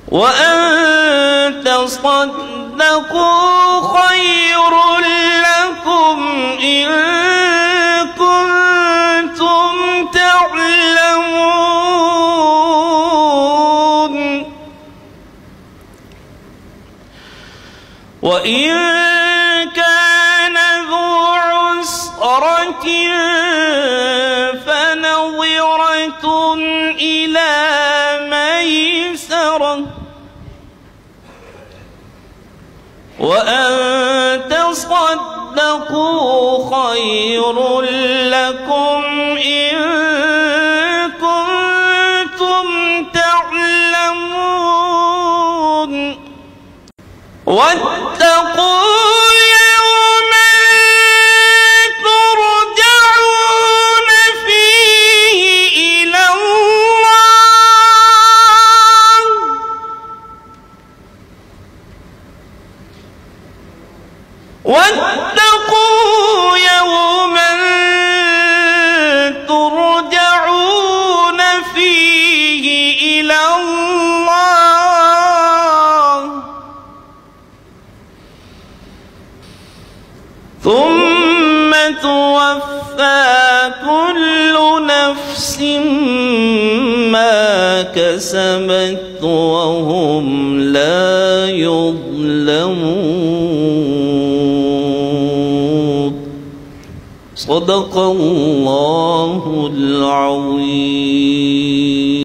وأن تصدقوا خير لكم إن كنتم تعلمون. وإن كان ذو عسرة فنظرة إلى ميسرة، وأن تصدقوا خير لكم إن كنتم تعلمون. واتقوا يوما ترجعون فيه إلى الله، واتقوا يوما ترجعون فيه إلى الله، ثم توفى كل نفس ما كسبت وهم لا يظلمون. صدق الله العظيم.